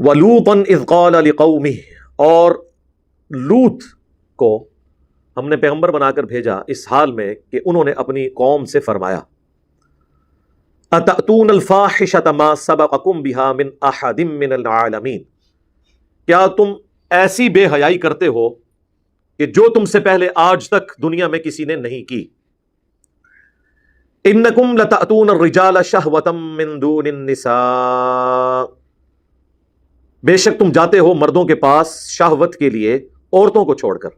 وَلُوطًا إِذْ قَالَ لِقَوْمِهِ، اور لوط کو ہم نے پیغمبر بنا کر بھیجا اس حال میں کہ انہوں نے اپنی قوم سے فرمایا أَتَأْتُونَ الْفَاحِشَةَ مَا سَبَقَكُمْ بِهَا مِنْ أَحَدٍ مِّنَ الْعَالَمِينَ، کیا تم ایسی بے حیائی کرتے ہو کہ جو تم سے پہلے آج تک دنیا میں کسی نے نہیں کی. انکم لتأتون الرجال شہوة من دون النساء، بے شک تم جاتے ہو مردوں کے پاس شہوت کے لیے عورتوں کو چھوڑ کر.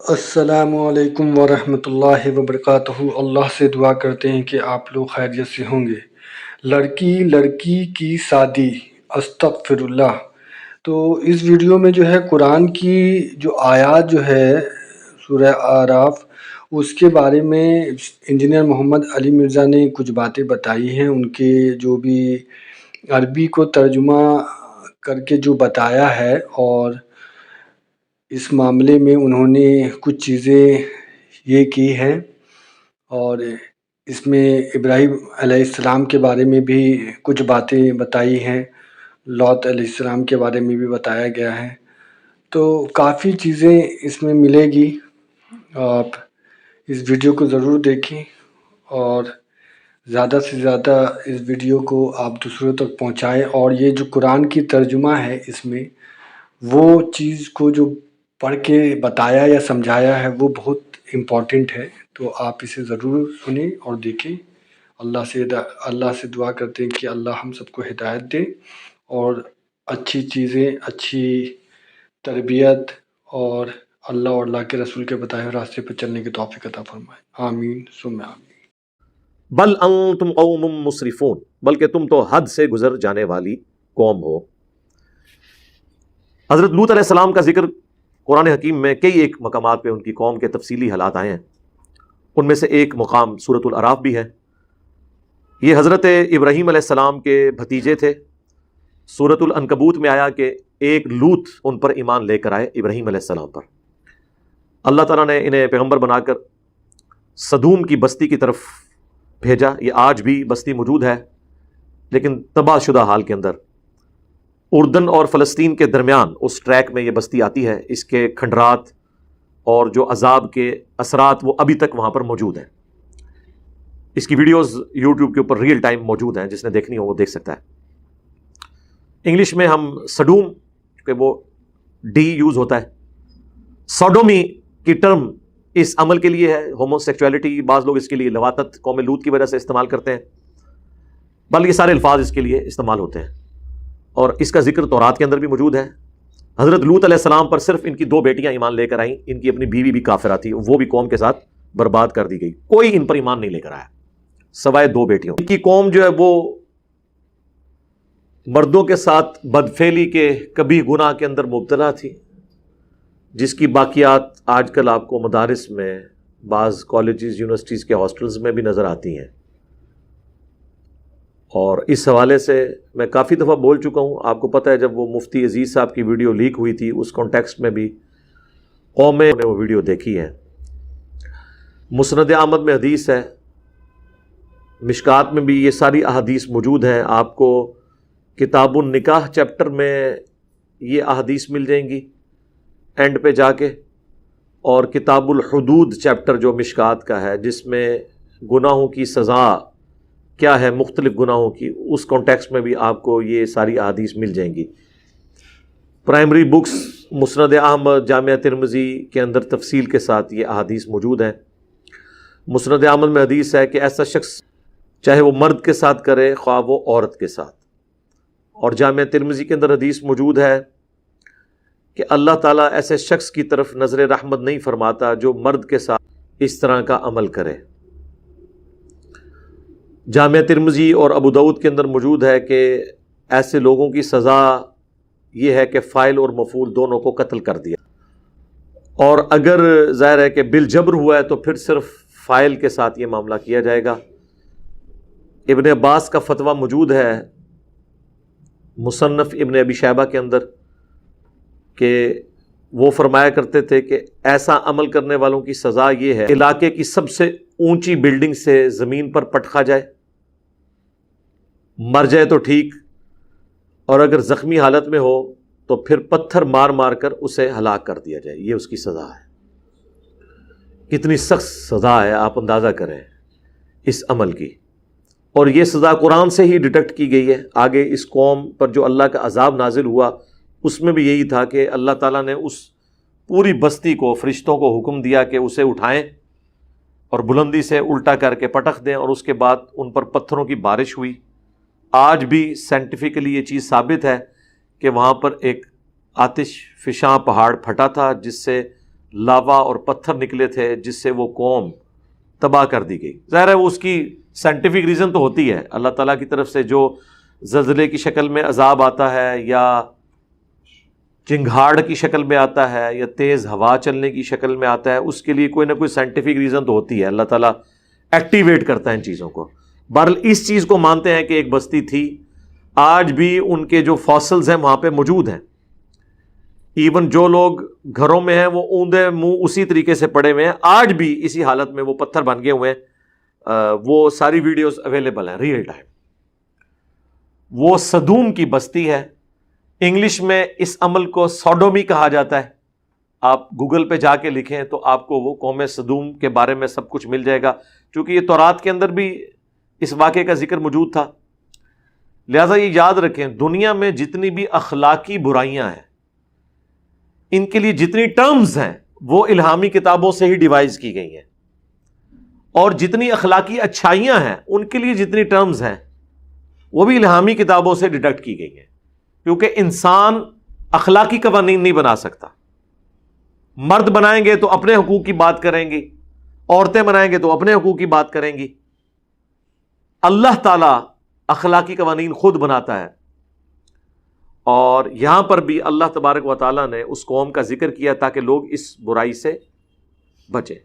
السلام علیکم ورحمۃ اللہ وبرکاتہ. اللہ سے دعا کرتے ہیں کہ آپ لوگ خیریت سے ہوں گے. لڑکی کی شادی، استغفر اللہ. تو اس ویڈیو میں جو ہے قرآن کی جو آیات جو ہے سورہ اعراف، اس کے بارے میں انجینئر محمد علی مرزا نے کچھ باتیں بتائی ہیں. ان کے جو بھی عربی کو ترجمہ کر کے جو بتایا ہے، اور اس معاملے میں انہوں نے کچھ چیزیں یہ کی ہیں، اور اس میں ابراہیم علیہ السلام کے بارے میں بھی کچھ باتیں بتائی ہیں، لوط علیہ السلام کے بارے میں بھی بتایا گیا ہے. تو کافی چیزیں اس میں ملے گی. آپ اس ویڈیو کو ضرور دیکھیں، اور زیادہ سے زیادہ اس ویڈیو کو آپ دوسروں تک پہنچائیں. اور یہ جو قرآن کی ترجمہ ہے، اس میں وہ چیز کو جو پڑھ کے بتایا یا سمجھایا ہے وہ بہت امپورٹنٹ ہے. تو آپ اسے ضرور سنیں اور دیکھیں. اللہ سے دعا کرتے ہیں کہ اللہ ہم سب کو ہدایت دے، اور اچھی چیزیں، اچھی تربیت، اور اللہ اور اللہ کے رسول کے بتائے ہوئے راستے پر چلنے کی توفیق عطا فرمائے. آمین ثم آمین. بل انتم قوم مسرفون، بلکہ تم تو حد سے گزر جانے والی قوم ہو. حضرت لوط علیہ السلام کا ذکر قرآن حکیم میں کئی ایک مقامات پہ ان کی قوم کے تفصیلی حالات آئے ہیں. ان میں سے ایک مقام سورۃ الاعراف بھی ہے. یہ حضرت ابراہیم علیہ السلام کے بھتیجے تھے. سورۃ العنکبوت میں آیا کہ ایک لوط ان پر ایمان لے کر آئے، ابراہیم علیہ السلام پر. اللہ تعالیٰ نے انہیں پیغمبر بنا کر صدوم کی بستی کی طرف بھیجا. یہ آج بھی بستی موجود ہے، لیکن تباہ شدہ حال کے اندر. اردن اور فلسطین کے درمیان اس ٹریک میں یہ بستی آتی ہے. اس کے کھنڈرات اور جو عذاب کے اثرات وہ ابھی تک وہاں پر موجود ہیں. اس کی ویڈیوز یوٹیوب کے اوپر ریئل ٹائم موجود ہیں، جس نے دیکھنی ہو وہ دیکھ سکتا ہے. انگلش میں ہم سڈوم، کہ وہ ڈی یوز ہوتا ہے. سوڈومی کی ٹرم اس عمل کے لیے ہے، ہومو سیکچولیٹی. بعض لوگ اس کے لیے لواطت قوم لوط کی وجہ سے استعمال کرتے ہیں، بلکہ سارے الفاظ اس کے لیے استعمال ہوتے ہیں. اور اس کا ذکر تورات کے اندر بھی موجود ہے. حضرت لوط علیہ السلام پر صرف ان کی 2 بیٹیاں ایمان لے کر آئیں. ان کی اپنی بیوی بھی کافرہ تھی، وہ بھی قوم کے ساتھ برباد کر دی گئی. کوئی ان پر ایمان نہیں لے کر آیا سوائے 2 بیٹیوں. ان کی قوم جو ہے وہ مردوں کے ساتھ بدفعلی کے کبھی گناہ کے اندر مبتلا تھی، جس کی باقیات آج کل آپ کو مدارس میں، بعض کالجز، یونیورسٹیز کے ہاسٹلز میں بھی نظر آتی ہیں. اور اس حوالے سے میں کافی دفعہ بول چکا ہوں. آپ کو پتہ ہے جب وہ مفتی عزیز صاحب کی ویڈیو لیک ہوئی تھی، اس کانٹیکسٹ میں بھی قومیں نے وہ ویڈیو دیکھی ہے. مسند احمد میں حدیث ہے، مشکات میں بھی یہ ساری احادیث موجود ہیں. آپ کو کتاب النکاح چیپٹر میں یہ احادیث مل جائیں گی اینڈ پہ جا کے، اور کتاب الحدود چیپٹر جو مشکات کا ہے، جس میں گناہوں کی سزا کیا ہے مختلف گناہوں کی، اس کانٹیکسٹ میں بھی آپ کو یہ ساری احادیث مل جائیں گی. پرائمری بکس مسند احمد، جامعہ ترمذی کے اندر تفصیل کے ساتھ یہ احادیث موجود ہیں. مسند احمد میں حدیث ہے کہ ایسا شخص چاہے وہ مرد کے ساتھ کرے خواہ وہ عورت کے ساتھ. اور جامعہ ترمذی کے اندر حدیث موجود ہے کہ اللہ تعالیٰ ایسے شخص کی طرف نظر رحمت نہیں فرماتا جو مرد کے ساتھ اس طرح کا عمل کرے. جامعہ ترمذی اور ابو داؤد کے اندر موجود ہے کہ ایسے لوگوں کی سزا یہ ہے کہ فاعل اور مفعول دونوں کو قتل کر دیا. اور اگر ظاہر ہے کہ بالجبر ہوا ہے تو پھر صرف فاعل کے ساتھ یہ معاملہ کیا جائے گا. ابن عباس کا فتویٰ موجود ہے مصنف ابن ابی شیبہ کے اندر کہ وہ فرمایا کرتے تھے کہ ایسا عمل کرنے والوں کی سزا یہ ہے علاقے کی سب سے اونچی بلڈنگ سے زمین پر پٹخا جائے، مر جائے تو ٹھیک، اور اگر زخمی حالت میں ہو تو پھر پتھر مار مار کر اسے ہلاک کر دیا جائے، یہ اس کی سزا ہے۔ کتنی سخت سزا ہے، آپ اندازہ کریں اس عمل کی۔ اور یہ سزا قرآن سے ہی ڈیٹیکٹ کی گئی ہے۔ آگے اس قوم پر جو اللہ کا عذاب نازل ہوا اس میں بھی یہی تھا کہ اللہ تعالیٰ نے اس پوری بستی کو، فرشتوں کو حکم دیا کہ اسے اٹھائیں اور بلندی سے الٹا کر کے پٹخ دیں، اور اس کے بعد ان پر پتھروں کی بارش ہوئی۔ آج بھی سائنٹیفکلی یہ چیز ثابت ہے کہ وہاں پر ایک آتش فشاں پہاڑ پھٹا تھا جس سے لاوا اور پتھر نکلے تھے، جس سے وہ قوم تباہ کر دی گئی۔ ظاہر ہے وہ اس کی سائنٹیفک ریزن تو ہوتی ہے، اللہ تعالیٰ کی طرف سے جو زلزلے کی شکل میں عذاب آتا ہے یا چنگھاڑ کی شکل میں آتا ہے یا تیز ہوا چلنے کی شکل میں آتا ہے، اس کے لیے کوئی نہ کوئی سائنٹیفک ریزن تو ہوتی ہے، اللہ تعالیٰ ایکٹیویٹ کرتا ہے ان چیزوں کو۔ بہرحال اس چیز کو مانتے ہیں کہ ایک بستی تھی، آج بھی ان کے جو فاسلز ہیں وہاں پہ موجود ہیں۔ ایون جو لوگ گھروں میں ہیں وہ اوندے منہ اسی طریقے سے پڑے ہوئے ہیں، آج بھی اسی حالت میں وہ پتھر بن گئے ہوئے ہیں۔ وہ ساری ویڈیوز اویلیبل ہیں ریئل ٹائم۔ وہ صدوم کی بستی ہے، انگلش میں اس عمل کو سوڈومی کہا جاتا ہے۔ آپ گوگل پہ جا کے لکھیں تو آپ کو وہ قوم صدوم کے بارے میں سب کچھ مل جائے گا، چونکہ یہ تورات کے اندر بھی اس واقعے کا ذکر موجود تھا۔ لہٰذا یہ یاد رکھیں، دنیا میں جتنی بھی اخلاقی برائیاں ہیں، ان کے لیے جتنی ٹرمز ہیں وہ الہامی کتابوں سے ہی ڈیوائز کی گئی ہیں، اور جتنی اخلاقی اچھائیاں ہیں ان کے لیے جتنی ٹرمز ہیں وہ بھی الہامی کتابوں سے ڈیڈکٹ کی گئی ہیں، کیونکہ انسان اخلاقی قوانین نہیں بنا سکتا۔ مرد بنائیں گے تو اپنے حقوق کی بات کریں گی، عورتیں بنائیں گے تو اپنے حقوق کی بات کریں گی۔ اللہ تعالیٰ اخلاقی قوانین خود بناتا ہے، اور یہاں پر بھی اللہ تبارک و تعالیٰ نے اس قوم کا ذکر کیا تاکہ لوگ اس برائی سے بچیں۔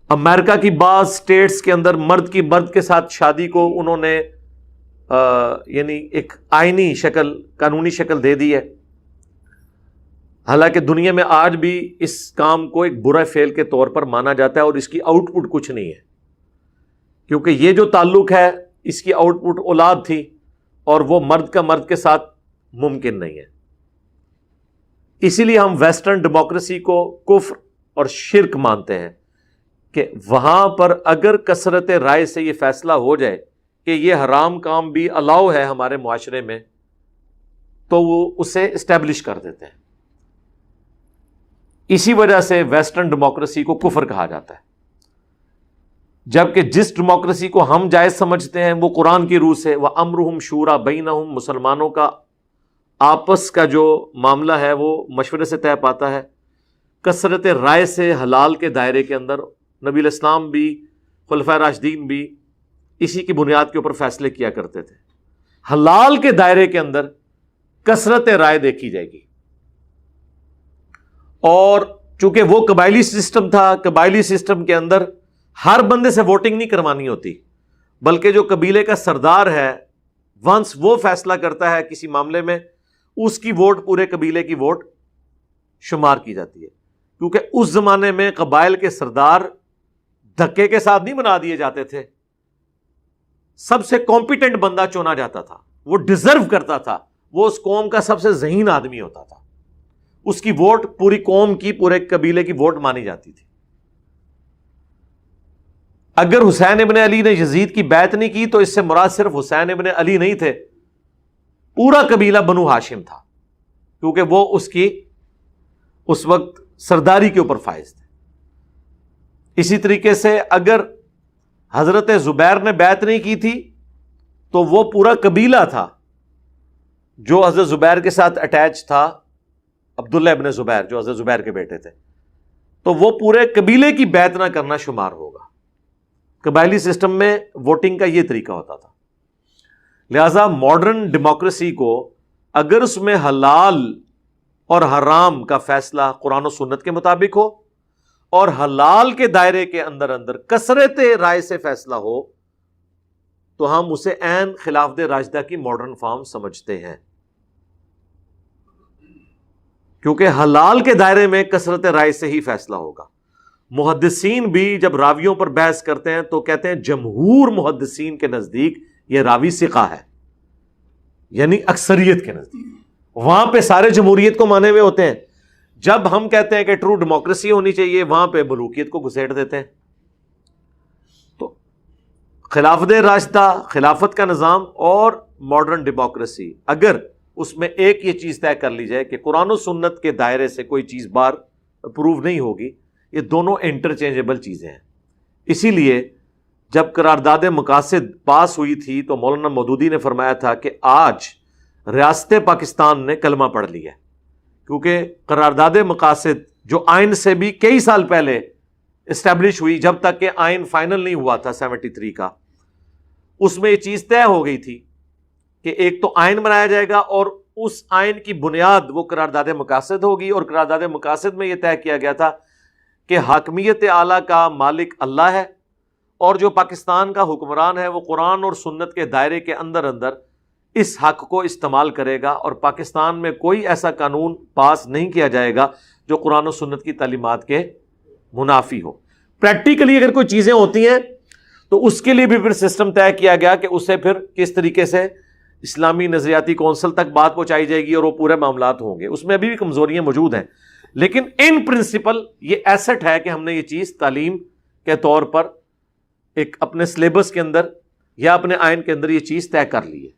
امریکہ کی بعض سٹیٹس کے اندر مرد کی مرد کے ساتھ شادی کو انہوں نے یعنی ایک آئینی شکل، قانونی شکل دے دی ہے، حالانکہ دنیا میں آج بھی اس کام کو ایک برا فعل کے طور پر مانا جاتا ہے، اور اس کی آؤٹ پٹ کچھ نہیں ہے، کیونکہ یہ جو تعلق ہے اس کی آؤٹ پٹ اولاد تھی، اور وہ مرد کا مرد کے ساتھ ممکن نہیں ہے۔ اسی لیے ہم ویسٹرن ڈیموکریسی کو کفر اور شرک مانتے ہیں کہ وہاں پر اگر کثرت رائے سے یہ فیصلہ ہو جائے کہ یہ حرام کام بھی الاؤ ہے ہمارے معاشرے میں، تو وہ اسے اسٹیبلش کر دیتے ہیں۔ اسی وجہ سے ویسٹرن ڈیموکریسی کو کفر کہا جاتا ہے، جبکہ جس ڈیموکریسی کو ہم جائز سمجھتے ہیں وہ قرآن کی روح سے وَأَمْرُهُمْ شُورَى بَيْنَهُمْ، مسلمانوں کا آپس کا جو معاملہ ہے وہ مشورے سے طے پاتا ہے، کثرت رائے سے حلال کے دائرے کے اندر۔ نبی الاسلام بھی، خلفائے راشدین بھی اسی کی بنیاد کے اوپر فیصلے کیا کرتے تھے۔ حلال کے دائرے کے اندر کثرت رائے دیکھی جائے گی، اور چونکہ وہ قبائلی سسٹم تھا، قبائلی سسٹم کے اندر ہر بندے سے ووٹنگ نہیں کروانی ہوتی، بلکہ جو قبیلے کا سردار ہے ونس وہ فیصلہ کرتا ہے کسی معاملے میں، اس کی ووٹ پورے قبیلے کی ووٹ شمار کی جاتی ہے، کیونکہ اس زمانے میں قبائل کے سردار دھکے کے ساتھ نہیں بنا دیے جاتے تھے، سب سے کمپیٹنٹ بندہ چنا جاتا تھا، وہ ڈیزرو کرتا تھا، وہ اس قوم کا سب سے ذہین آدمی ہوتا تھا، اس کی ووٹ پوری قوم کی، پورے قبیلے کی ووٹ مانی جاتی تھی۔ اگر حسین ابن علی نے یزید کی بیعت نہیں کی تو اس سے مراد صرف حسین ابن علی نہیں تھے، پورا قبیلہ بنو ہاشم تھا، کیونکہ وہ اس کی اس وقت سرداری کے اوپر فائز تھے۔ اسی طریقے سے اگر حضرت زبیر نے بیعت نہیں کی تھی تو وہ پورا قبیلہ تھا جو حضرت زبیر کے ساتھ اٹیچ تھا، عبداللہ ابن زبیر جو حضرت زبیر کے بیٹے تھے، تو وہ پورے قبیلے کی بیعت نہ کرنا شمار ہوگا۔ قبائلی سسٹم میں ووٹنگ کا یہ طریقہ ہوتا تھا۔ لہذا ماڈرن ڈیموکریسی کو اگر اس میں حلال اور حرام کا فیصلہ قرآن و سنت کے مطابق ہو، اور حلال کے دائرے کے اندر اندر کثرت رائے سے فیصلہ ہو، تو ہم اسے عین خلافت راشدہ کی ماڈرن فارم سمجھتے ہیں، کیونکہ حلال کے دائرے میں کثرت رائے سے ہی فیصلہ ہوگا۔ محدثین بھی جب راویوں پر بحث کرتے ہیں تو کہتے ہیں جمہور محدثین کے نزدیک یہ راوی ثقہ ہے، یعنی اکثریت کے نزدیک، وہاں پہ سارے جمہوریت کو مانے ہوئے ہوتے ہیں. جب ہم کہتے ہیں کہ ٹرو ڈیموکریسی ہونی چاہیے، وہاں پہ ملوکیت کو گھسیٹ دیتے ہیں. تو خلافت راشدہ، خلافت کا نظام اور ماڈرن ڈیموکریسی، اگر اس میں ایک یہ چیز طے کر لی جائے کہ قرآن و سنت کے دائرے سے کوئی چیز بار اپروو نہیں ہوگی، یہ دونوں انٹرچینجبل چیزیں ہیں. اسی لیے جب قرارداد مقاصد پاس ہوئی تھی تو مولانا مودودی نے فرمایا تھا کہ آج ریاست پاکستان نے کلمہ پڑھ لیا ہے، کیونکہ قرارداد مقاصد جو آئین سے بھی کئی سال پہلے اسٹیبلش ہوئی، جب تک کہ آئین فائنل نہیں ہوا تھا 73 کا، اس میں یہ چیز طے ہو گئی تھی کہ ایک تو آئین بنایا جائے گا اور اس آئین کی بنیاد وہ قرارداد مقاصد ہوگی. اور قرارداد مقاصد میں یہ طے کیا گیا تھا کہ حاکمیت اعلیٰ کا مالک اللہ ہے، اور جو پاکستان کا حکمران ہے وہ قرآن اور سنت کے دائرے کے اندر اندر اس حق کو استعمال کرے گا، اور پاکستان میں کوئی ایسا قانون پاس نہیں کیا جائے گا جو قرآن و سنت کی تعلیمات کے منافی ہو. پریکٹیکلی اگر کوئی چیزیں ہوتی ہیں تو اس کے لیے بھی پھر سسٹم طے کیا گیا کہ اسے پھر کس طریقے سے اسلامی نظریاتی کونسل تک بات پہنچائی جائے گی اور وہ پورے معاملات ہوں گے. اس میں ابھی بھی کمزوریاں موجود ہیں، لیکن ان پرنسپل یہ ایسٹ ہے کہ ہم نے یہ چیز تعلیم کے طور پر ایک اپنے سلیبس کے اندر یا اپنے آئین کے اندر یہ چیز طے کر لی ہے.